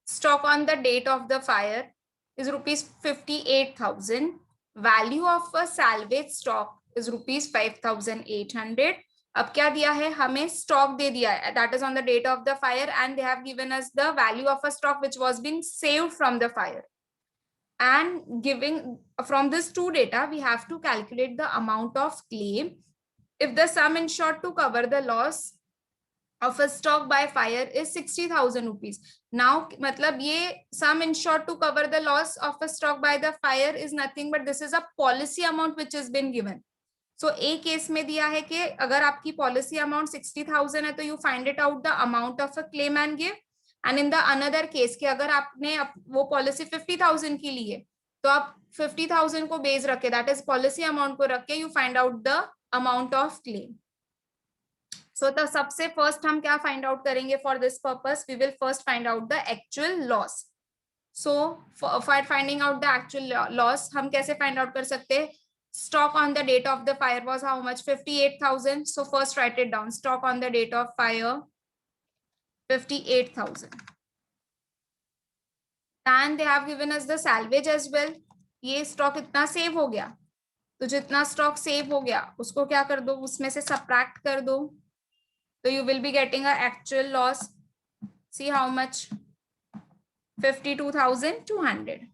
stock on the date of the fire is rupees 58,000. Value of a salvage stock is rupees 5,800. अब क्या दिया है हमें, stock दे दिया है, that is on the date of the fire, and they have given us the value of a stock which was being saved from the fire. And giving from this two data, we have to calculate the amount of claim. If the sum insured to cover the loss of a stock by fire is 60,000 rupees. Now मतलब ये sum insured to cover the loss of a stock by the fire is nothing but this is a policy amount which has been given. So A case में दिया है कि अगर आपकी policy amount 60,000 है तो you find it out the amount of a claim and give. And in the another case कि अगर आपने वो policy 50,000 की ली है तो आप 50,000 को base रखे, that is policy amount को रख के you find out the amount of claim. So the सबसे first हम क्या find out करेंगे for this purpose? We will first find out the actual loss. So for finding out the actual loss, हम कैसे find out कर सकते हैं? Stock on the date of the fire was how much? 58,000. So first write it down. Stock on the date of fire 58,000. And they have given us the salvage as well. ये stock इतना save हो गया, तो जितना stock save हो गया उसको क्या कर दो, उसमें से subtract कर दो. So you will be getting an actual loss. See how much? 52,200.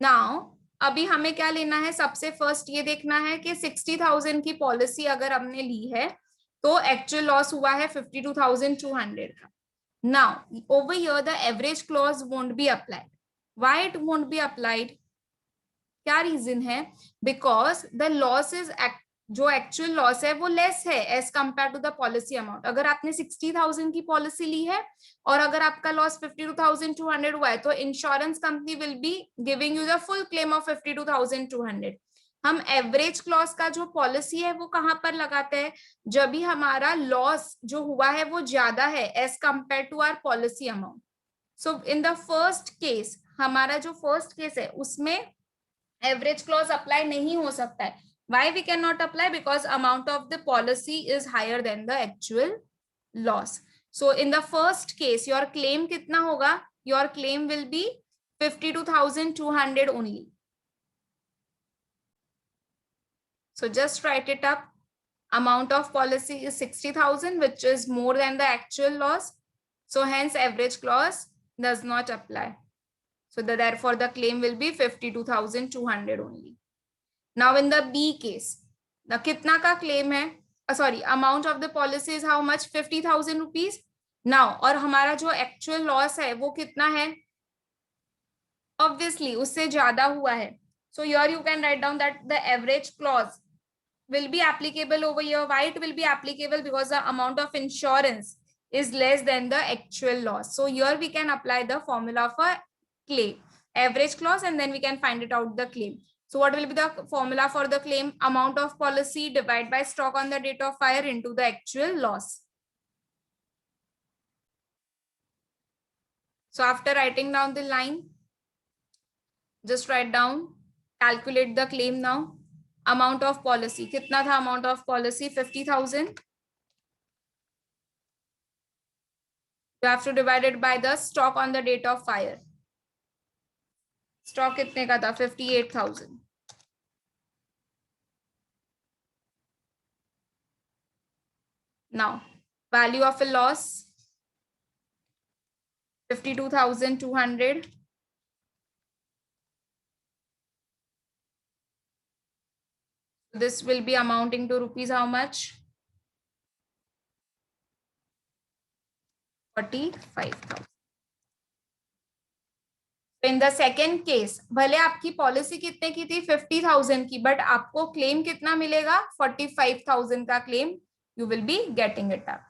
Now अभी हमें क्या लेना है, सबसे फर्स्ट ये देखना है कि 60,000 की पॉलिसी अगर हमने ली है तो एक्चुअल लॉस हुआ है 52,200 का. Now over here the average clause won't be applied. Why it won't be applied? क्या रीजन है? बिकॉज द लॉस इज जो एक्चुअल लॉस है वो लेस है as compare to the policy amount. अगर आपने 60,000 की पॉलिसी ली है और अगर आपका लॉस 52,200 हुआ है तो insurance company will be giving you the full claim of 52,200. हम एवरेज क्लॉज का जो पॉलिसी है वो कहां पर लगाते हैं? जब भी हमारा लॉस जो हुआ है वो ज्यादा है as compare to our policy amount. So in the first case, हमारा जो फर्स्ट केस है उसमें एवरेज क्लॉज अप्लाई नहीं हो सकता है. Why we cannot apply? Because amount of the policy is higher than the actual loss. So in the first case, your claim कितना होगा? Your claim will be 52,200 only. So just write it up. Amount of policy is 60,000, which is more than the actual loss. So hence average clause does not apply. So therefore the claim will be 52,200 only. Now in the B case, the कितना का claim है? Sorry, amount of the policy is how much? 50,000 rupees. Now और हमारा जो actual loss है वो कितना है? Obviously उससे ज्यादा हुआ है. So here you can write down that the average clause will be applicable over here. Why it will be applicable? Because the amount of insurance is less than the actual loss. So here we can apply the formula for claim, average clause, and then we can find it out the claim. So what will be the formula for the claim? Amount of policy divided by stock on the date of fire into the actual loss. So after writing down the line, just write down, calculate the claim now. Amount of policy, कितना था amount of policy? 50,000. You have to divide it by the stock on the date of fire. Stock कितने का था? 58,000. Now value of a loss 52,200. This will be amounting to rupees how much? 45,000. In the second case, भले आपकी policy कितने की थी? 50,000 की, but आपको क्लेम कितना मिलेगा? 45,000 का claim you will be getting it up.